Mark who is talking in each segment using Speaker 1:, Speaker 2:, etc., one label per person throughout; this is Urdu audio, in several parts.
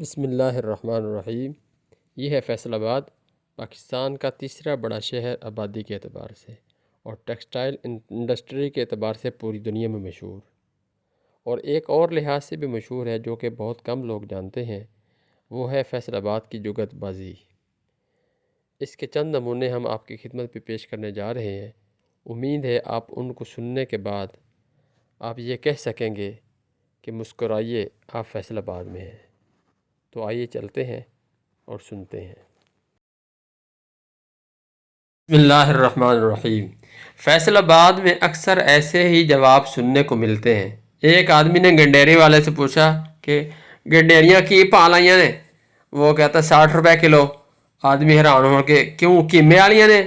Speaker 1: بسم اللہ الرحمن الرحیم۔ یہ ہے فیصل آباد، پاکستان کا تیسرا بڑا شہر آبادی کے اعتبار سے اور ٹیکسٹائل انڈسٹری کے اعتبار سے پوری دنیا میں مشہور، اور ایک اور لحاظ سے بھی مشہور ہے جو کہ بہت کم لوگ جانتے ہیں، وہ ہے فیصل آباد کی جگت بازی۔ اس کے چند نمونے ہم آپ کی خدمت پہ پیش کرنے جا رہے ہیں۔ امید ہے آپ ان کو سننے کے بعد آپ یہ کہہ سکیں گے کہ مسکرائیے، آپ فیصل آباد میں ہیں۔ تو آئیے چلتے ہیں اور سنتے ہیں۔ بسم اللہ الرحمن الرحیم۔ فیصل آباد میں اکثر ایسے ہی جواب سننے کو ملتے ہیں۔ ایک آدمی نے گنڈیری والے سے پوچھا کہ گنڈیریاں کی پا لائیاں نے؟ وہ کہتا 60 روپے کلو۔ آدمی حیران ہو کے کیوں قیمے والیاں نے؟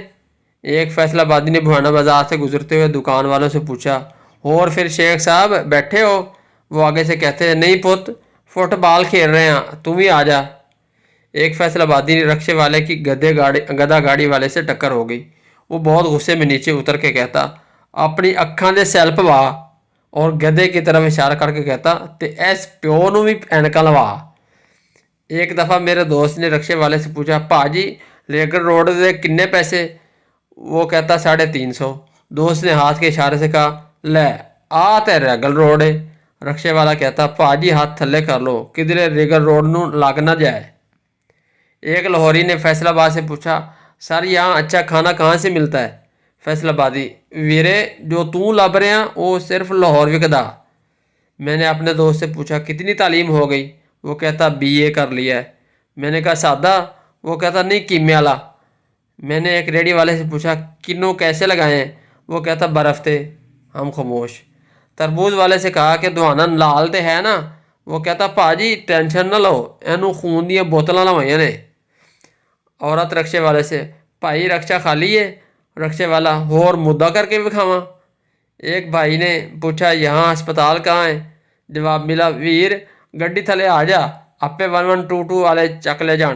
Speaker 1: ایک فیصل آبادی نے بھوانا بازار سے گزرتے ہوئے دکان والوں سے پوچھا، اور پھر شیخ صاحب بیٹھے ہو؟ وہ آگے سے کہتے ہیں، نہیں پت، فٹ بال کھیل رہے ہیں، تم بھی آ جا۔ ایک فیصل آبادی رکشے والے کی گدا گاڑی والے سے ٹکر ہو گئی۔ وہ بہت غصے میں نیچے اتر کے کہتا، اپنی اکھاں دے سیل پوا، اور گدے کی طرف اشارہ کر کے کہتا، تے ایس پیو نو بھی اینکاں لوا۔ ایک دفعہ میرے دوست نے رکشے والے سے پوچھا، پا جی ریگل روڈ دے کنے پیسے؟ وہ کہتا 350۔ دوست نے ہاتھ کے اشارے سے کہا، لے آ تے ریگل روڈ ہے۔ رکشے والا کہتا، پا جی ہاتھ تھلے کر لو، کدھرے ریگل روڈ نو لگ نہ جائے۔ ایک لاہوری نے فیصل آباد سے پوچھا، سر یہاں اچھا کھانا کہاں سے ملتا ہے؟ فیصل آبادی، ویرے جو توں لب رہے ہیں وہ صرف لاہور وکدا۔ میں نے اپنے دوست سے پوچھا، کتنی تعلیم ہو گئی؟ وہ کہتا BA کر لیا ہے۔ میں نے کہا سادہ؟ وہ کہتا نہیں قیمے والا۔ میں نے ایک ریڑھی والے سے پوچھا، کنوں کیسے لگائے ہیں؟ وہ کہتا برف تے۔ ہم خاموش۔ تربوز والے سے کہا کہ دوانا لال تے ہے نا؟ وہ کہتا پا جی ٹینشن نہ لو، اینو خون دیا بوتلاں لوائیاں نے۔ عورت رکشے والے سے، بھائی رکشہ خالی ہے؟ رکشے والا، ہور مدعا کر کے بکھاواں۔ ایک بھائی نے پوچھا، یہاں ہسپتال کہاں ہے؟ جواب ملا، ویر گڈی تھلے آ جا، اپے 1122 والے چک لے جان۔